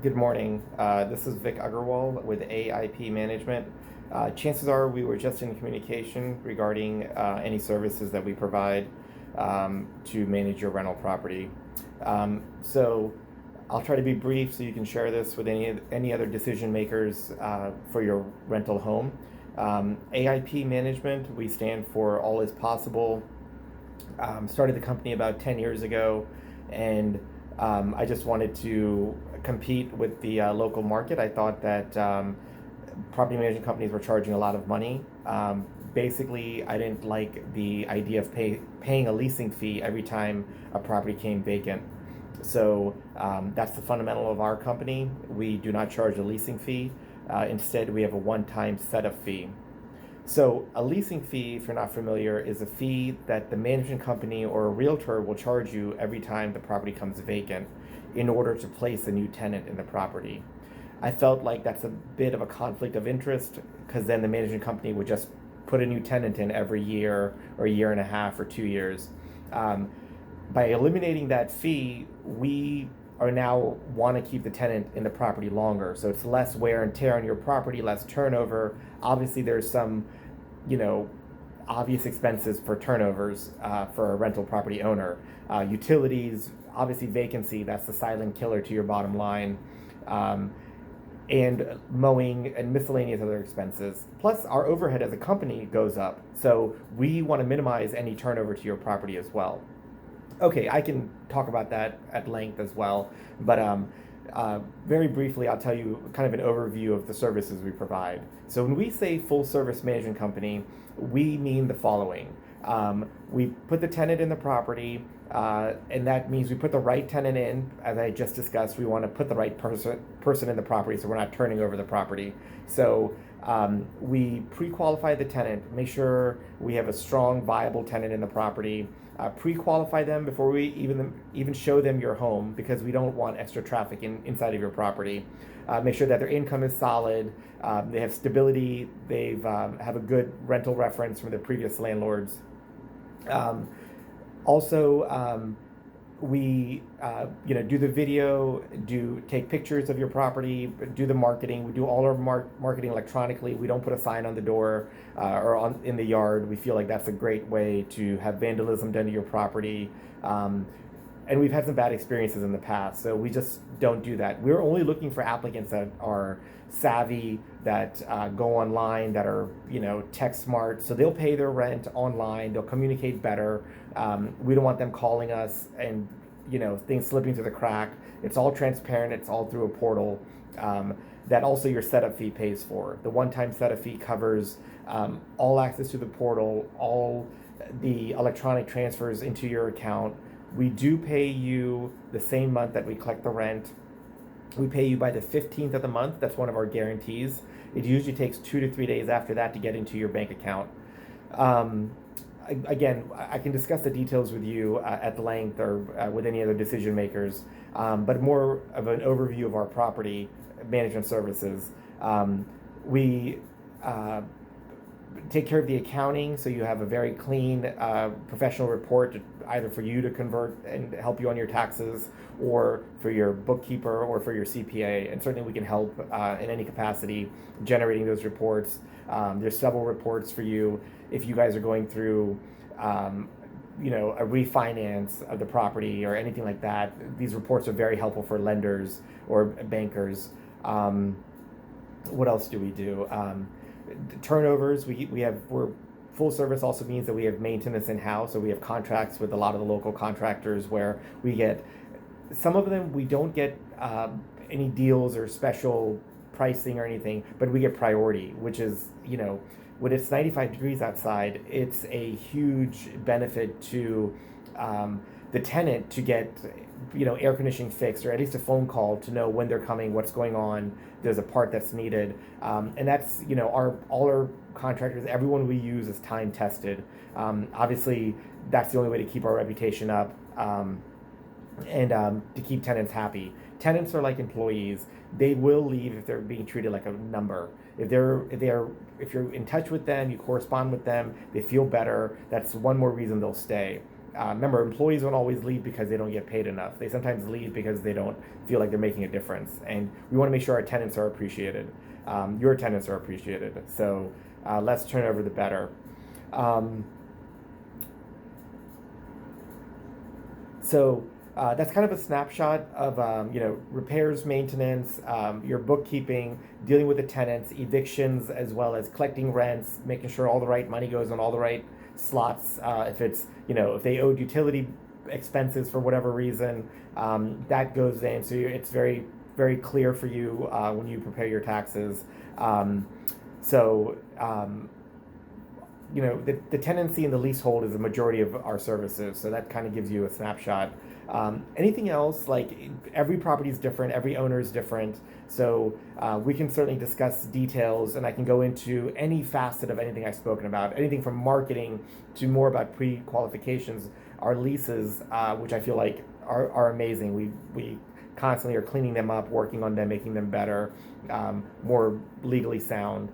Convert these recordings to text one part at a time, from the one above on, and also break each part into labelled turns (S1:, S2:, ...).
S1: Good morning. This is Vic Agarwal with AIP Management. Chances are we were just in communication regarding any services that we provide to manage your rental property. So I'll try to be brief so you can share this with any other decision makers for your rental home. AIP Management, we stand for All Is Possible. Started the company about 10 years ago, and I just wanted to compete with the local market. I thought that property management companies were charging a lot of money. Basically, I didn't like the idea of paying a leasing fee every time a property came vacant. So that's the fundamental of our company. We do not charge a leasing fee. Instead, we have a one-time setup fee. So a leasing fee, if you're not familiar, is a fee that the management company or a realtor will charge you every time the property comes vacant in order to place a new tenant in the property. I felt like that's a bit of a conflict of interest because then the management company would just put a new tenant in every year or a year and a half or 2 years. By eliminating that fee, we are now want to keep the tenant in the property longer. So it's less wear and tear on your property, less turnover. Obviously, there's some, you know, obvious expenses for turnovers for a rental property owner. Utilities, obviously vacancy, that's the silent killer to your bottom line. And mowing and miscellaneous other expenses. Plus, our overhead as a company goes up. So we want to minimize any turnover to your property as well. Okay, I can talk about that at length as well, but very briefly, I'll tell you kind of an overview of the services we provide. So when we say full service management company, we mean the following. We put the tenant in the property, and that means we put the right tenant in. As I just discussed, we want to put the right person in the property so we're not turning over the property. So we pre-qualify the tenant, make sure we have a strong, viable tenant in the property. Pre-qualify them before we even show them your home because we don't want extra traffic inside of your property. Make sure that their income is solid, they have stability, they've have a good rental reference from their previous landlords. Also, we do the video, take pictures of your property, do the marketing. We do all our marketing electronically. We don't put a sign on the door or in the yard. We feel like that's a great way to have vandalism done to your property. And we've had some bad experiences in the past, so we just don't do that. We're only looking for applicants that are savvy, that go online, that are tech smart, so they'll pay their rent online, they'll communicate better. We don't want them calling us and things slipping through the crack. It's all transparent, it's all through a portal that also your setup fee pays for. The one-time setup fee covers all access to the portal, all the electronic transfers into your account. We do pay you the same month that we collect the rent. We pay you by the 15th of the month. That's one of our guarantees. It usually takes 2 to 3 days after that to get into your bank account. Again, I can discuss the details with you at length or with any other decision makers, but more of an overview of our property management services. We take care of the accounting, so you have a very clean, professional report, either for you to convert and help you on your taxes, or for your bookkeeper, or for your CPA. And certainly we can help in any capacity generating those reports. There's several reports for you if you guys are going through a refinance of the property or anything like that. These reports are very helpful for lenders or bankers. What else do we do? Turnovers, we're full service also means that we have maintenance in-house, so we have contracts with a lot of the local contractors where we get, some of them we don't get any deals or special pricing or anything, but we get priority, which is, when it's 95 degrees outside, it's a huge benefit to the tenant to get air conditioning fixed, or at least a phone call to know when they're coming, what's going on, there's a part that's needed. And that's, all our contractors, everyone we use is time tested. Obviously, that's the only way to keep our reputation up and to keep tenants happy. Tenants are like employees. They will leave if they're being treated like a number. If you're in touch with them, you correspond with them, they feel better, that's one more reason they'll stay. remember, employees don't always leave because they don't get paid enough. They sometimes leave because they don't feel like they're making a difference. And we want to make sure our tenants are appreciated. Your tenants are appreciated. So less turnover, the better. So that's kind of a snapshot of repairs, maintenance, your bookkeeping, dealing with the tenants, evictions, as well as collecting rents, making sure all the right money goes on all the right slots. If it's if they owed utility expenses for whatever reason, that goes in. So it's very very clear for you when you prepare your taxes. So the tenancy and the leasehold is the majority of our services, so that kind of gives you a snapshot. Anything else, like every property is different, every owner is different, so we can certainly discuss details, and I can go into any facet of anything I've spoken about, anything from marketing to more about pre-qualifications. Our leases, which I feel like are amazing. We constantly are cleaning them up, working on them, making them better, more legally sound,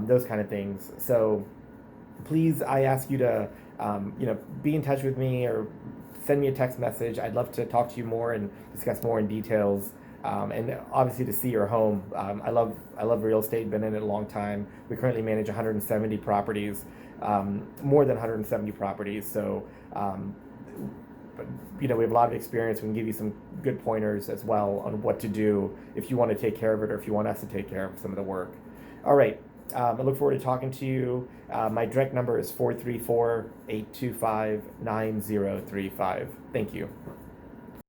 S1: those kind of things. So please, I ask you to, be in touch with me or send me a text message. I'd love to talk to you more and discuss more in details. And obviously to see your home. I love real estate, been in it a long time. We currently manage 170 properties, more than 170 properties. So, we have a lot of experience. We can give you some good pointers as well on what to do if you want to take care of it or if you want us to take care of some of the work. All right. I look forward to talking to you. My direct number is 434-825-9035. Thank you.